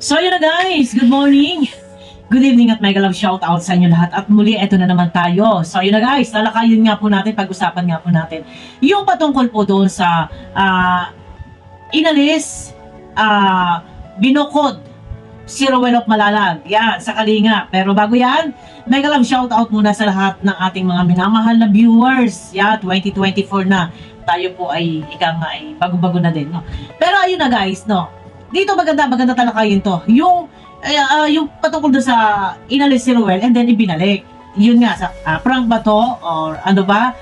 So yun na guys, good morning, good evening at mega love shout out sa inyo lahat. At muli, eto na naman tayo. So yun na guys, lalakayin nga po natin, pag-usapan nga po natin yung patungkol po doon sa inalis, binukod si Rowell of Malalag. Yan, sa Kalinga. Pero bago yan, mega love shout out muna sa lahat ng ating mga minamahal na viewers. Yan, 2024 na. Tayo po ay, ay bago-bago na din. No? Pero ayun na guys, no? Dito maganda talakayin to. Yung patungkol doon sa inalis si Rowell and then ibinalik. Yun nga, sa prank ba to? Or ano ba?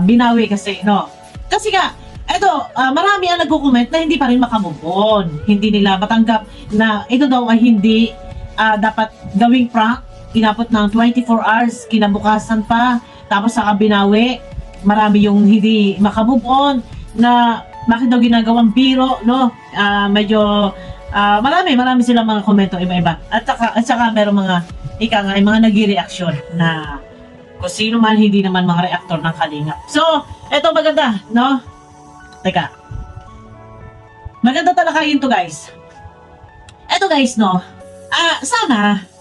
Binawi kasi, no? Kasi nga, eto, marami ang nagko-comment na hindi pa rin makamove on. Hindi nila matanggap na ito daw ay hindi dapat gawing prank. Inabot ng 24 hours, kinabukasan pa, tapos saka binawi. Marami yung hindi makamove on na bakit daw ginagawang biro, no? Medyo marami silang mga komento iba-iba. At saka meron mga mga nagre-reaction na kung sino man hindi naman mga reactor ng Kalinga. So, eto maganda, no? Teka. Maganda talakayin to guys. Eto guys, no? Sana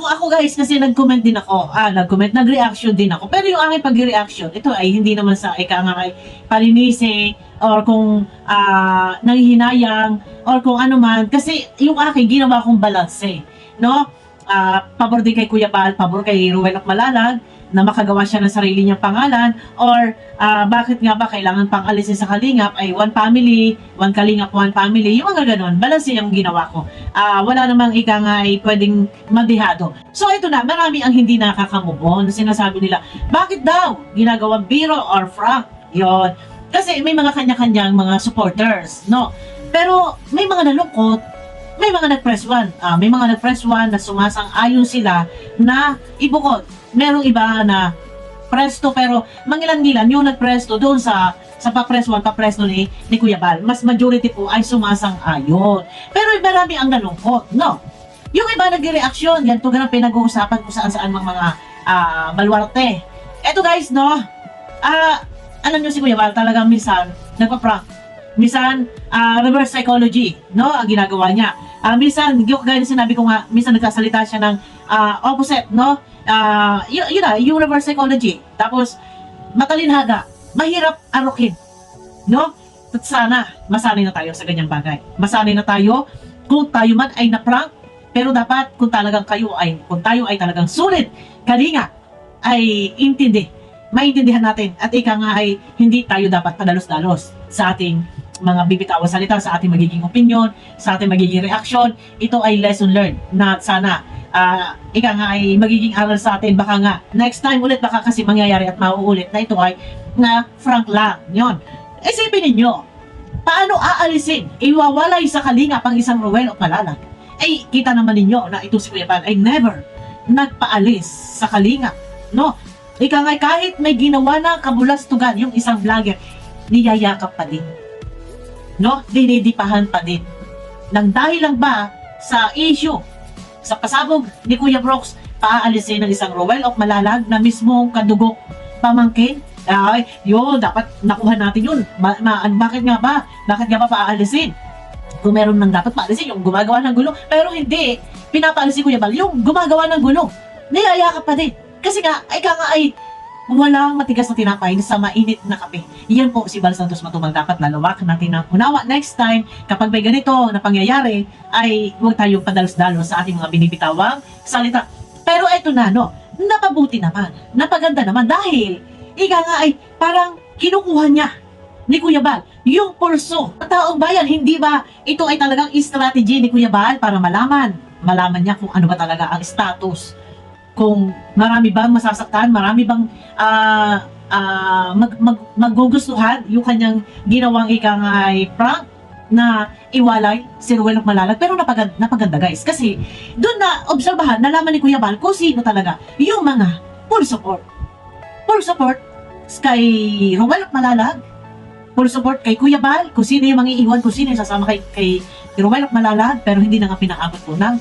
ako guys, kasi nag-comment din ako. Nag-reaction din ako. Pero yung aking pag-reaction, ito ay hindi naman sa ay palinisi or kung nanghihinayang or kung ano man. Kasi yung aking ginawa kong balanse. No? Pabor din kay Kuya Bal, pabor kay Rowell of Malalag na makagawa siya ng sarili niyang pangalan or bakit nga ba kailangan pang alisin sa Kalingap ay one family, one Kalingap, one family, yung mga ganon, balanse yung ginawa ko. Wala namang ay pwedeng madihado. So ito na, marami ang hindi nakakamove na sinasabi nila, bakit daw ginagawang biro or prank? Yon. Kasi may mga kanya-kanyang mga supporters, no? Pero may mga nalungkot, may mga nag-press one. May mga nag-press one na sumasang-ayon sila na ibukod. Merong iba na presto pero mangilan-ngilan yung nag-presto doon sa pa-press 1, pa-press 2 ni Kuya Bal. Mas majority po ay sumasang-ayon. Pero marami ang nalungkot, no? Yung iba nag-reaction, yan to ganang pinag-uusapan kung saan-saan mga balwarte. Eto guys, no? Alam nyo si Kuya Bal talagang minsan nagpa-prank. Minsan, reverse psychology, no? Ang ginagawa niya. Minsan, gaya na sinabi ko nga, minsan nagsasalita siya ng opposite, no? Yung reverse psychology. Tapos, matalinhaga. Mahirap arukin, no? At sana, masanay na tayo sa ganyang bagay. Masanay na tayo kung tayo man ay na-prank, pero dapat kung kung tayo ay talagang sulit, Kalinga, ay maintindihan natin at ay hindi tayo dapat padalos-dalos sa ating mga bibitawan salita, sa ating magiging opinion, sa ating magiging reaction. Ito ay lesson learned na sana ay magiging aral sa atin. Baka nga next time ulit baka kasi mangyayari at mauulit na ito ay na frank lang. Yon. Isipin ninyo, paano aalisin, iwawalay sa Kalinga pang isang Rowell of Malalag? Ay kita naman ninyo na ito si Kuya Bal ay never nagpaalis sa Kalinga, no? Kahit may ginawa na kabulastugan yung isang vlogger, niyayakap pa din, no? Dinidipahan pa din. Nang dahil lang ba sa issue, sa pasabog ni Kuya Brooks, paaalisin ng isang Rowell of Malalag na mismong kadugok pamangkin? Ay, yun, dapat nakuha natin yun. Bakit nga ba paaalisin? Kung meron nang dapat paalisin, yung gumagawa ng gulo. Pero hindi, pinapaalisin Kuya Bal, yung gumagawa ng gulo, niyayakap pa din. Kasi nga, ay walang matigas na tinapay sa mainit na kape. Iyan po si Bal Santos Matubang. Dapat lalawak natin ng unawa. Next time, kapag may ganito na pangyayari, ay huwag tayong padalos-dalos sa ating mga binibitawang salita. Pero eto na, no? Napabuti naman. Napaganda naman dahil ay parang kinukuha niya ni Kuya Bal yung pulso ng taong bayan. Hindi ba ito ay talagang strategy ni Kuya Bal para malaman niya kung ano ba talaga ang status, kung marami bang masasaktan, marami bang magugustuhan yung kanyang ginawang ay prank na iwalay si Rowell of Malalag. Pero napaganda guys, kasi doon na obserbahan, nalaman ni Kuya Bal kung sino talaga yung mga full support kay Rowell of Malalag, full support kay Kuya Bal, kung sino yung mangiiwan, kung sino yung sasama kay Rowell of Malalag. Pero hindi na nga pinaabot po ng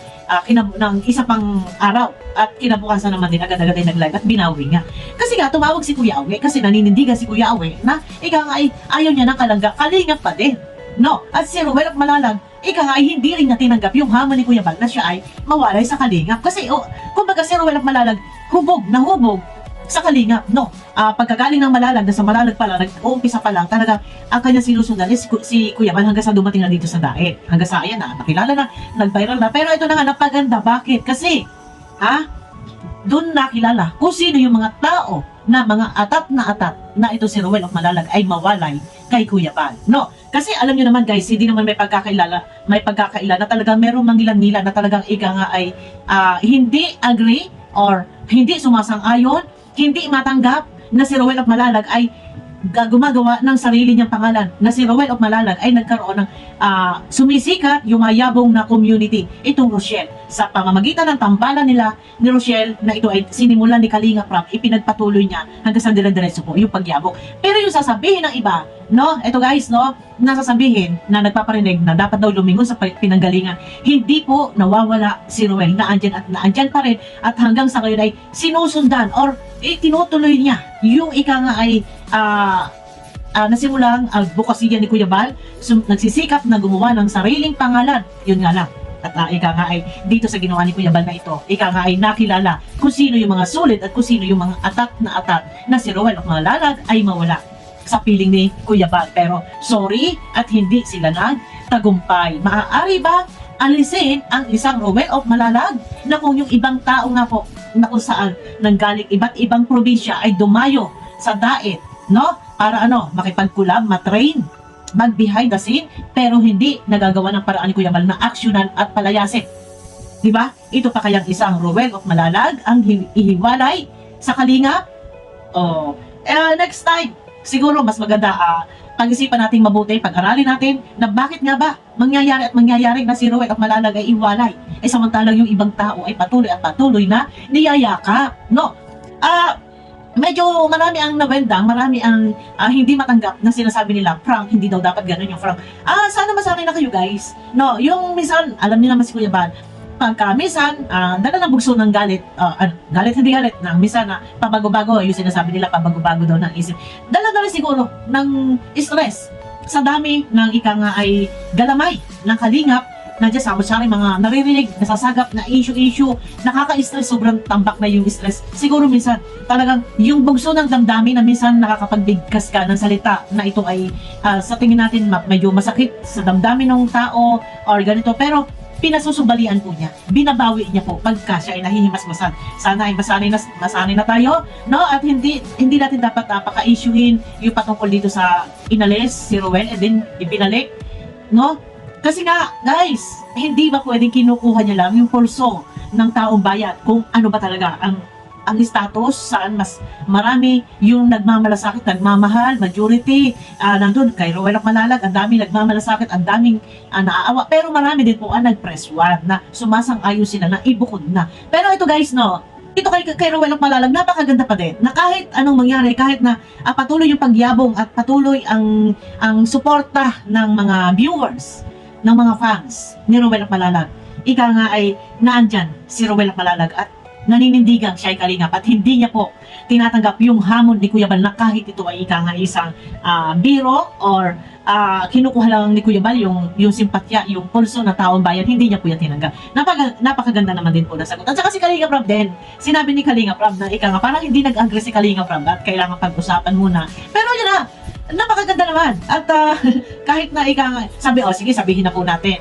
isa pang araw at kinabukasan naman din agad-agad ay nag-live at binawi nga. Kasi nga tumawag si Kuya Awe kasi naninindigan si Kuya Awe na ay ayaw niya ng Kalinga pa din. No, at si Ruel of Malalag, ika nga ay hindi rin niya tinanggap yung hamon ni Kuya Bal na siya ay mawalay sa Kalingap. Kasi, kumbaga si Ruel of Malalag, hubog sa Kalingap. No, pagkagaling ng Malalag, nasa Malalag pa lang, nag-uumpisa pa lang, talaga, ang kanya sinusundan is si Kuya Bal hanggang sa dumating na dito sa Daet. Hanggang sa, ayan na, nakilala na, nag-viral na. Pero ito na nga, napaganda. Bakit? Kasi, doon nakilala kung sino yung mga tao na mga atat na ito si Ruel of Malalag ay mawalay kay Kuya Bal. No, kasi alam nyo naman guys, hindi naman may pagkakaila na talagang merong mangilan-ngilan na talagang ika nga ay hindi agree or hindi sumasang-ayon, hindi matanggap na si Ruel of Malalag ay gumagawa ng sarili niyang pangalan, na si Ruel of Malalag ay nagkaroon ng sumisikat, yumayabong na community, itong Rochelle. Sa pamamagitan ng tambalan nila ni Rochelle, na ito ay sinimulan ni Kalinga Prab, ipinagpatuloy niya hanggang sa dire-diretso po yung pagyabong. Pero yung sasabihin ng iba, no, ito guys, no, nasasabihin na nagpaparinig na dapat daw lumingon sa pinanggalingan, hindi po nawawala si Ruel, na andyan pa rin, at hanggang sa ngayon ay sinusundan or tinutuloy niya yung ika nga ay nasimulang advokasya ni Kuya Bal, nagsisikap na gumawa ng sariling pangalan. Yun nga lang. At ika nga ay dito sa ginawa ni Kuya Bal na ito, ika nga ay nakilala kung sino yung mga sulit at kung sino yung mga atat na si Ruel of Malalag ay mawala sa piling ni Kuya Bal. Pero sorry at hindi sila nagtagumpay. Maaari ba alisin ang isang Ruel of Malalag na kung yung ibang tao nga po na kung saan nanggaling iba't ibang probinsya ay dumayo sa Daet, no? Para makipag-collab, matrain, mag-behind the scene, pero hindi nagagawa ng paraan ni Kuya Bal na aksyonan at palayasin. Diba? Ito pa kayang isang Ruel of Malalag ang ihiwalay sa Kalingap? Next time, siguro mas maganda pag-isipan natin mabuti, pag-aralin natin na bakit nga ba mangyayari na si Ruel of Malalag ay iwalay. Samantalang yung ibang tao ay patuloy na niyayakap. No? Medyo marami ang nawendang, marami ang hindi matanggap na sinasabi nila, Frank, hindi daw dapat ganun yung Frank. Sana masanay na kayo guys. No, yung minsan, alam niyo naman si Kuya Bal, pagka minsan, dala ng bugso ng galit, hindi galit, ng minsan na pabago-bago, yung sinasabi nila, pabago-bago daw ng isip. Dala rin siguro ng stress sa dami ng ika nga ay galamay ng Kalingap, nandiyan sa mga naririnig, nasasagap na issue, nakaka-stress, sobrang tambak na yung stress. Siguro minsan, talagang yung bugso ng damdamin na minsan nakakapagbigkas ka ng salita na ito ay sa tingin natin medyo masakit sa damdamin ng tao or ganito, pero pinasusubalian po niya, binabawi niya po pagka siya ay nahihimas-masan. Sana ay masanay na tayo, no? At hindi natin dapat paka-issuein yung patungkol dito sa inalis si Ruel and then ibinalik, no? Kasi nga, guys, hindi ba pwedeng kinukuha niya lang yung pulso ng taong bayan kung ano ba talaga ang status, saan mas marami yung nagmamalasakit, nagmamahal, majority, nandun kay Ruel of Malalag, ang daming nagmamalasakit, ang daming naaawa, pero marami din po nag-press one na sumasang-ayon sila na ibukod na. Pero ito guys, no, ito kay Ruel of Malalag, napakaganda pa din na kahit anong mangyari, kahit na patuloy yung pagyabong at patuloy ang suporta ng mga viewers, ng mga fans ni Ruel of Malalag, ika nga ay naandyan si Ruel of Malalag at naninindigan siya ay Kalingap at hindi niya po tinatanggap yung hamon ni Kuya Bal na kahit ito ay ika nga isang biro or kinukuha lang ni Kuya Bal yung simpatya, yung pulso na taong bayan, hindi niya po yan tinanggap. Napakaganda naman din po na sagot. At saka si Kalingap Rab din, sinabi ni Kalingap Rab na ika nga parang hindi nag-agree si Kalingap Rab at kailangan pag-usapan muna. Pero yun na, napakaganda naman. At kahit na ika nga, sige sabihin na po natin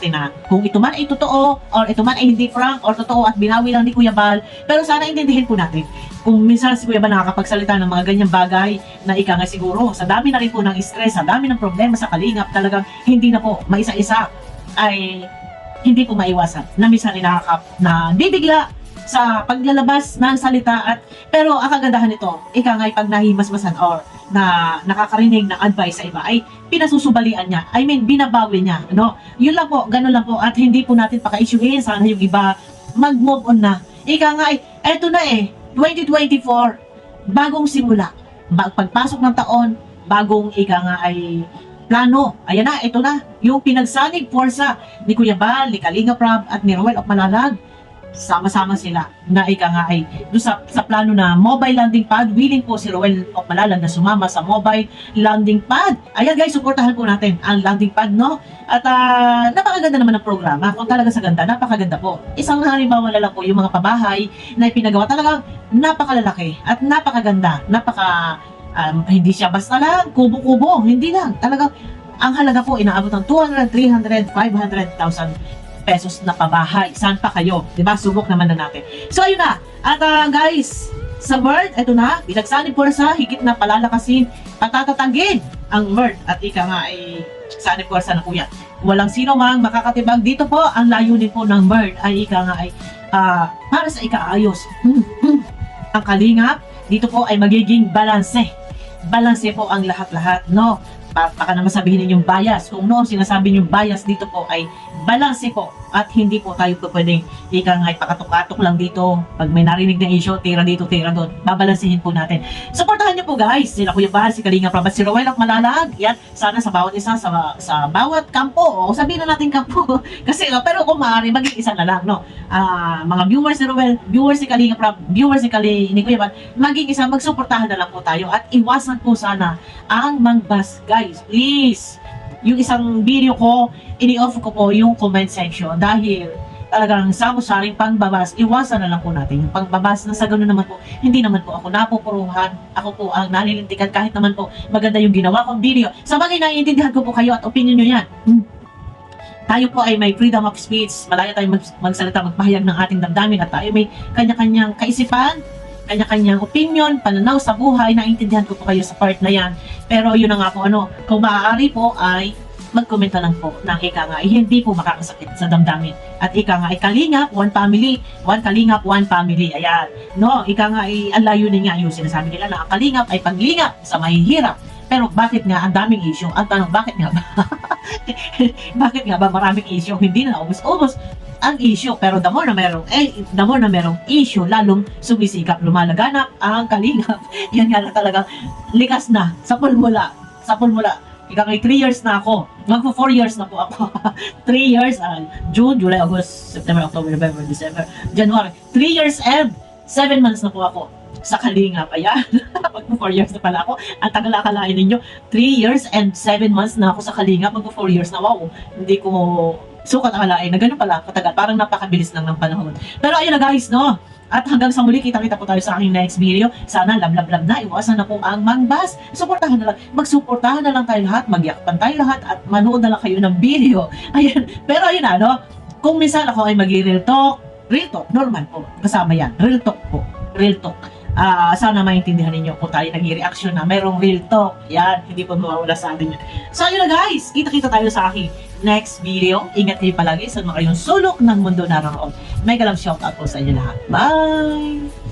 na kung ito man ay totoo or ito man ay hindi Frank or totoo at binawi lang ni Kuya Bal, pero sana intindihin po natin kung minsan si Kuya Bal nakakapagsalita ng mga ganyang bagay na ika nga siguro sa dami na rin po ng stress, sa dami ng problema sa Kalingap, talagang hindi na po maisa-isa ay hindi po maiwasan na minsan na bibigla sa paglalabas ng salita pero ang kagandahan nito, ika nga pag nahimasmasan or na nakakarinig ng advice sa iba ay pinasusubalian niya. I mean, binabawi niya, no? Yun lang po, ganun lang po at hindi po natin paka-issuein, sana yung iba mag-move on na. Ika nga eto na 2024, bagong simula. Pagpasok ng taon, bagong ika nga ay plano. Ayan na, ito na, yung pinagsanig forsa ni Kuya Bal, ni Kalinga Prab at ni Ruel of Malalag. sama-sama sila na ika nga ay doon sa plano na mobile landing pad. Willing po si Roel of Malalag na sumama sa mobile landing pad. Ayan guys, suportahan po natin ang landing pad, no? At napakaganda naman ng programa. Kung talaga sa ganda, napakaganda po. Isang halimbawa na lang po yung mga pabahay na ipinagawa, talagang napakalalaki at napakaganda. Hindi siya basta lang kubo-kubo, hindi lang. Talagang ang halaga po inaabot ng 200, 300, 500,000 pesos na pabahay. Saan pa kayo? Diba? Subok naman na natin. So, ayun na. At guys, sa Word, ito na. Bilagsanin Pwersa, higit na palalakasin, patatatagin ang Word. At ika nga ay Sanib Pwersa na kuya. Walang sino mang makakatibag. Dito po, ang layunin po ng Word ay ika nga ay para sa ikaayos. Ang kalingap, dito po ay magiging balanse. Balanse po ang lahat-lahat, no? Baka naman sabihin ninyong bias. Kung noon sinasabi ninyong bias, dito po ay balanse po. At hindi po tayo po pwedeng ika nga ay pakatok-katok lang dito. Pag may narinig na issue, tira dito, tira doon. Babalansihin po natin. Supportahan niyo po guys. Sila Kuya Bahal, si Kalinga Prabhat, si Roel of Malalag. Yan, sana sa bawat isa, sa bawat kampo. O sabihin na natin kampo. Kasi, pero kung maaari, maging isa na lang, no? Mga viewers ni Roel, viewers ni Kalinga Prabhat, viewers ni Kuya Bahal, maging isa, magsuportahan na lang po tayo. At iwasan po sana ang mangbas, guys. Please. Yung isang video ko, ini-off ko po yung comment section dahil talagang samu-saring pangbabas, iwasan na lang po natin yung pangbabas na sa gano'n naman po, hindi naman po ako napupuruhan, ako po ang nalilintikan kahit naman po maganda yung ginawa kong video. Sa bagay, naiintindihan ko po kayo at opinion nyo yan. Tayo po ay may freedom of speech, malaya tayong magsalita, magpahayag ng ating damdamin at tayo may kanya-kanyang kaisipan, kanya-kanyang opinion, pananaw sa buhay, naiintindihan ko po kayo sa part na yan. Pero yun na nga po, kung maaari po ay mag-comment na lang po ng ika nga ay hindi po makakasakit sa damdamin. At ika nga ay kalingap, one family, one kalingap, one family. Ayan. No, ika nga ay ang layunin nga yung sinasabi nila na ang kalingap ay paglingap sa mahihirap. Pero bakit nga ang daming issue? Ang tanong, bakit nga ba? Bakit nga ba maraming issue? Hindi na ubos-ubos ang issue, pero the more na merong issue, lalong sumisikap, lumalaganap ang kalingap. Yan nga na talagang likas na sa pulmula. Ika ngay 3 years na ako. Magpo 4 years na po ako. 3 years, June, July, August, September, October, November, December, January. 3 years and 7 months na po ako sa kalingap. Ayan. Magpo 4 years na pala ako. Ang tagal akalain ninyo. 3 years and 7 months na ako sa kalingap. Magpo 4 years na. Wow. Hindi ko sukat akalain na gano'n pala katagal. Parang napakabilis lang ng panahon. Pero ayun na guys, no? At hanggang sa muli, kita-kita po tayo sa aking next video. Sana lab-lab na, iwasan na po ang mangbas. Suportahan na lang, magsuportahan na lang tayo lahat, magyakpan tayo lahat, at manood na lang kayo ng video. Ayan. Pero ayun na, no? Kung minsan ako ay mag-real talk, normal po. Kasama yan. Real talk po. Real talk. Sana maintindihan ninyo kung tayo nag-reaction na merong real talk. Yan, hindi po mawawala sa atin yun. So ayun na guys, kita-kita tayo sa aking next video. Ingat kayo palagi sa mga kayong sulok ng mundo naroon. Mega love shoutout po sa inyo lahat. Bye!